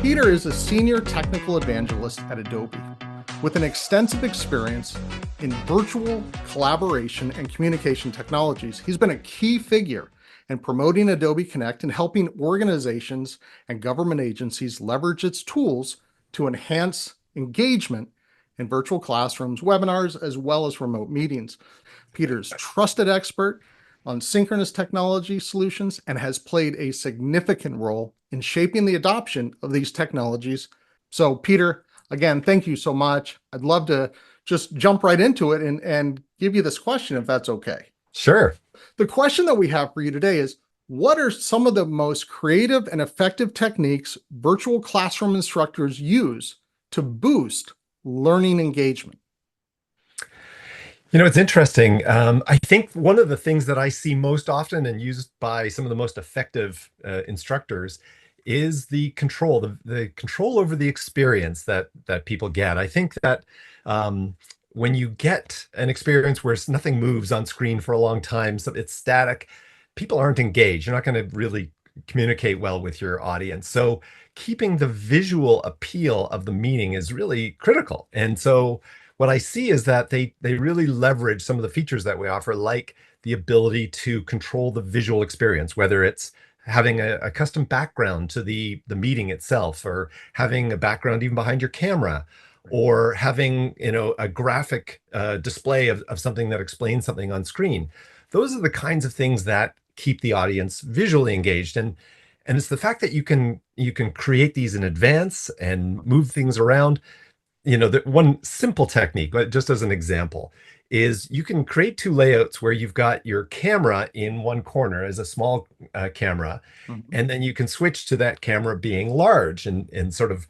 Peter is a senior technical evangelist at Adobe with an extensive experience in virtual collaboration and communication technologies. He's been a key figure in promoting Adobe Connect and helping organizations and government agencies leverage its tools to enhance engagement in virtual classrooms, webinars, as well as remote meetings. Peter's trusted expert on synchronous technology solutions and has played a significant role in shaping the adoption of these technologies. So, Peter, again, thank you so much. I'd love to just jump right into it and give you this question, if that's okay. Sure. The question that we have for you today is, what are some of the most creative and effective techniques virtual classroom instructors use to boost learning engagement? You know, it's interesting. I think one of the things that I see most often and used by some of the most effective instructors is the control, the control over the experience that people get. I think that when you get an experience where nothing moves on screen for a long time, so it's static, people aren't engaged. You're not going to really communicate well with your audience. So keeping the visual appeal of the meeting is really critical. And so what I see is that they really leverage some of the features that we offer, like the ability to control the visual experience, whether it's having a custom background to the meeting itself, or having a background even behind your camera, or having a graphic display of something that explains something on screen. Those are the kinds of things that keep the audience visually engaged. And it's the fact that you can create these in advance and move things around. That one simple technique, just as an example, is you can create two layouts where you've got your camera in one corner as a small camera, and then you can switch to that camera being large and sort of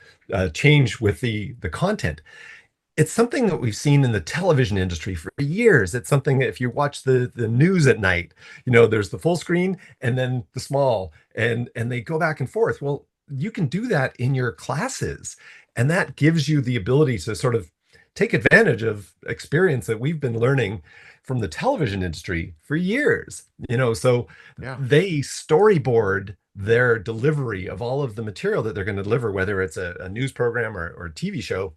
change with the content. It's something that we've seen in the television industry for years. It's something that if you watch the news at night, there's the full screen and then the small, and they go back and forth. Well, you can do that in your classes. And that gives you the ability to sort of take advantage of experience that we've been learning from the television industry for years. So they storyboard their delivery of all of the material that they're going to deliver, whether it's a news program or a TV show.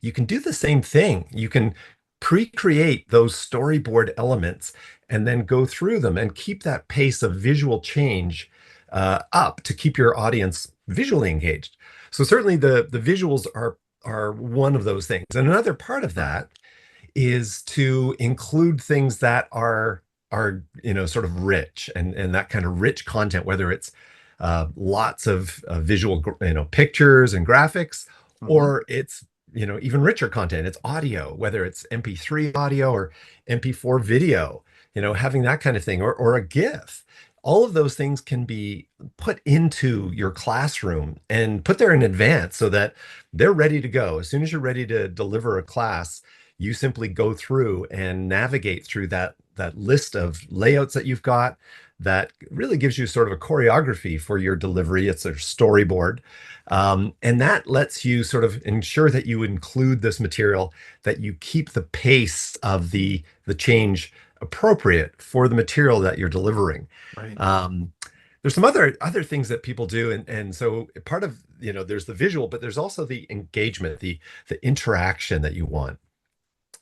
You can do the same thing. You can pre-create those storyboard elements and then go through them and keep that pace of visual change up to keep your audience visually engaged. So certainly the visuals are one of those things. And another part of that is to include things that are sort of rich and that kind of rich content, whether it's lots of visual pictures and graphics, or it's even richer content. It's audio, whether it's MP3 audio or MP4 video, having that kind of thing, or a GIF. All of those things can be put into your classroom and put there in advance so that they're ready to go. As soon as you're ready to deliver a class, you simply go through and navigate through that list of layouts that you've got. That really gives you sort of a choreography for your delivery. It's a storyboard. And that lets you sort of ensure that you include this material, that you keep the pace of the change appropriate for the material that you're delivering. Right. There's some other things that people do, and so part of there's the visual, but there's also the engagement, the interaction that you want.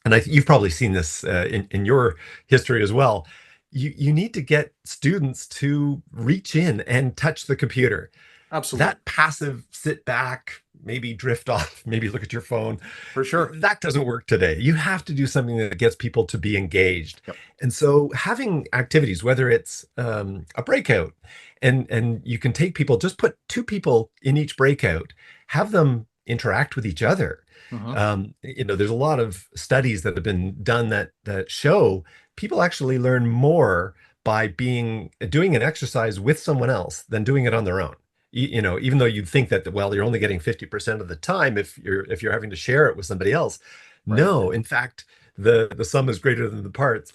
And you've probably seen this in your history as well. You need to get students to reach in and touch the computer. Absolutely. That passive sit back, maybe drift off, maybe look at your phone. For sure. That doesn't work today. You have to do something that gets people to be engaged. Yep. And so having activities, whether it's a breakout, and you can take people, just put two people in each breakout, have them interact with each other. There's a lot of studies that have been done that show people actually learn more by doing an exercise with someone else than doing it on their own. Even though you'd think that, you're only getting 50% of the time if you're having to share it with somebody else. Right. No, in fact, the sum is greater than the parts,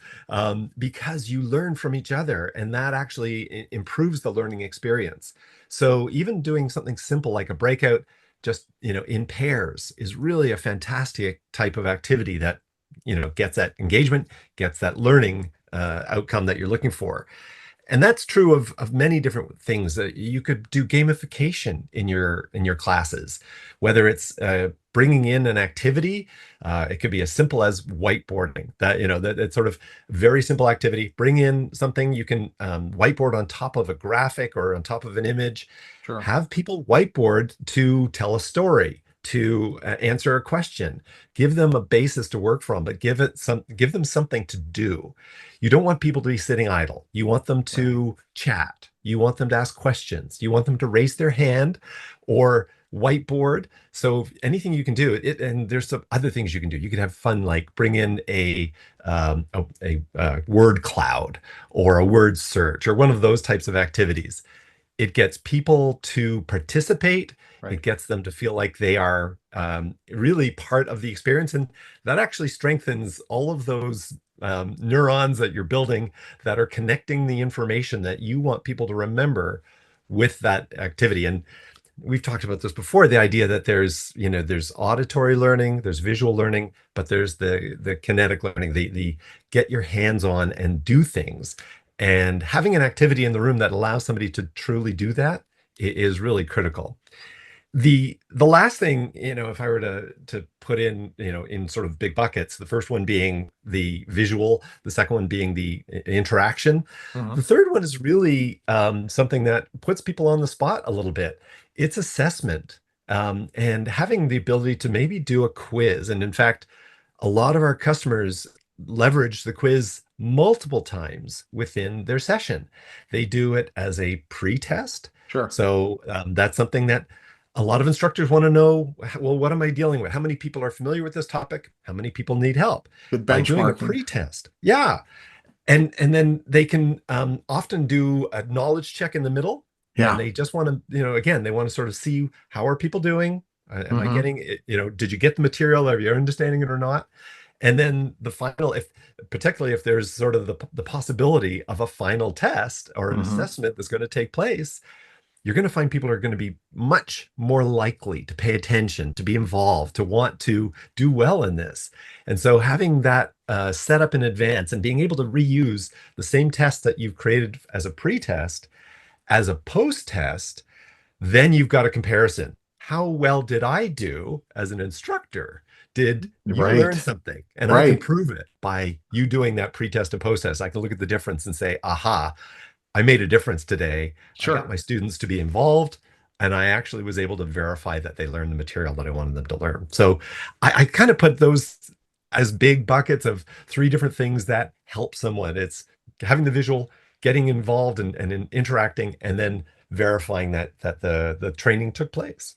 because you learn from each other, and that actually improves the learning experience. So even doing something simple like a breakout, just in pairs, is really a fantastic type of activity that gets that engagement, gets that learning outcome that you're looking for. And that's true of many different things. You could do gamification in your classes, whether it's bringing in an activity. It could be as simple as whiteboarding. That's sort of very simple activity. Bring in something you can whiteboard on top of a graphic or on top of an image. Sure. Have people whiteboard to tell a story, to answer a question. Give them a basis to work from, but give them something to do. You don't want people to be sitting idle. You want them Right. to chat. You want them to ask questions. You want them to raise their hand or whiteboard. So anything you can do, and there's some other things you can do. You can have fun, like bring in a word cloud or a word search or one of those types of activities. It gets people to participate. Right. It gets them to feel like they are really part of the experience. And that actually strengthens all of those neurons that you're building that are connecting the information that you want people to remember with that activity. And we've talked about this before, the idea that there's auditory learning, there's visual learning, but there's the kinetic learning, the get your hands on and do things. And having an activity in the room that allows somebody to truly do that is really critical. The last thing, if I were to put in, in sort of big buckets, the first one being the visual, the second one being the interaction. The Mhm. third one is really something that puts people on the spot a little bit. It's assessment, and having the ability to maybe do a quiz. And in fact, a lot of our customers leverage the quiz multiple times within their session. They do it as a pre-test. Sure. So that's something that a lot of instructors want to know. Well, what am I dealing with? How many people are familiar with this topic? How many people need help? Good By doing a benchmarking. pre-test. Yeah. And then they can often do a knowledge check in the middle, and Yeah. they just want to, again, they want to sort of see, how are people doing? Am I Hmm. getting it? Did you get the material? Are you understanding it or not? And then the final, if particularly if there's sort of the possibility of a final test or an Hmm. assessment that's going to take place, you're going to find people are going to be much more likely to pay attention, to be involved, to want to do well in this. And so having that set up in advance and being able to reuse the same test that you've created as a pre-test as a post-test, then you've got a comparison. How well did I do as an instructor? Did you learn Right. something? And I can Right. prove it by you doing that pre-test and post-test. I can look at the difference and say, aha, I made a difference today. I got Sure. my students to be involved, and I actually was able to verify that they learned the material that I wanted them to learn. So I kind of put those as big buckets of three different things that help someone. It's having the visual, getting involved and in interacting, and then verifying that the training took place.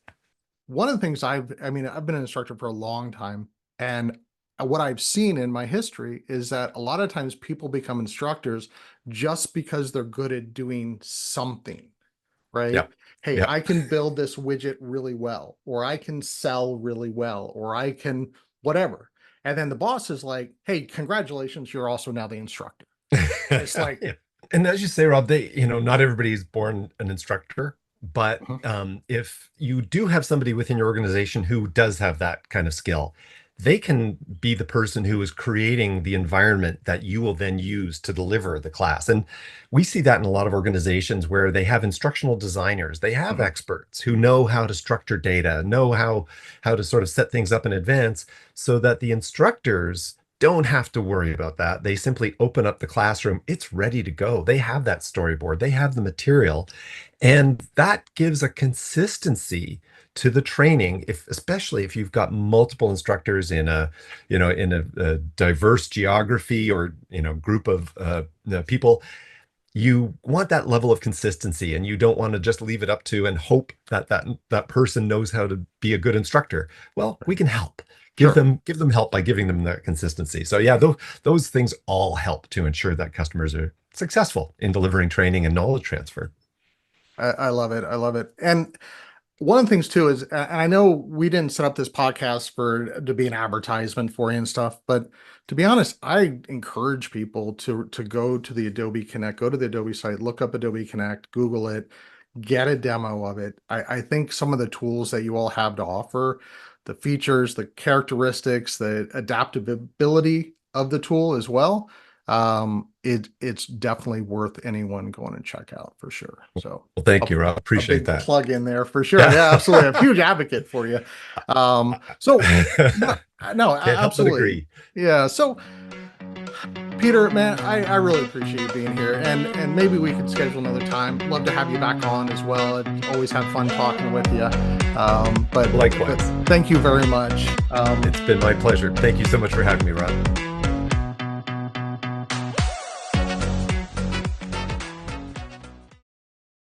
One of the things I've been an instructor for a long time, and what I've seen in my history is that a lot of times people become instructors just because they're good at doing something, right? Yeah. Hey, Yeah. I can build this widget really well, or I can sell really well, or I can whatever. And then the boss is like, hey, congratulations, you're also now the instructor. It's like, Yeah. And as you say, Rob, not everybody is born an instructor, but mhm, if you do have somebody within your organization who does have that kind of skill, they can be the person who is creating the environment that you will then use to deliver the class. And we see that in a lot of organizations where they have instructional designers, they have mhm, experts who know how to structure data, know how to sort of set things up in advance so that the instructors don't have to worry about that. They simply open up the classroom. It's ready to go. They have that storyboard. They have the material. And that gives a consistency to the training, if especially if you've got multiple instructors in a diverse geography or group of people. You want that level of consistency, and you don't want to just leave it up to and hope that person knows how to be a good instructor. Well, we right. can help. Give Sure. them help by giving them that consistency. So yeah, those things all help to ensure that customers are successful in delivering training and knowledge transfer. I love it. I love it. And one of the things too is, and I know we didn't set up this podcast for to be an advertisement for you and stuff, but to be honest, I encourage people to go to the Adobe Connect, go to the Adobe site, look up Adobe Connect, Google it, get a demo of it. I think some of the tools that you all have to offer, the features, the characteristics, the adaptability of the tool as well. it's definitely worth anyone going and check out for sure. So Well, thank you, a, Rob. a Appreciate big that. plug in there for sure. Yeah, absolutely. I'm a huge advocate for you. So no, no, Can't help but absolutely. agree. Yeah. So Peter, man, I really appreciate you being here, and maybe we could schedule another time. Love to have you back on as well. I'd always had fun talking with you. But Likewise. thank you very much. It's been my pleasure. Thank you so much for having me, Rob.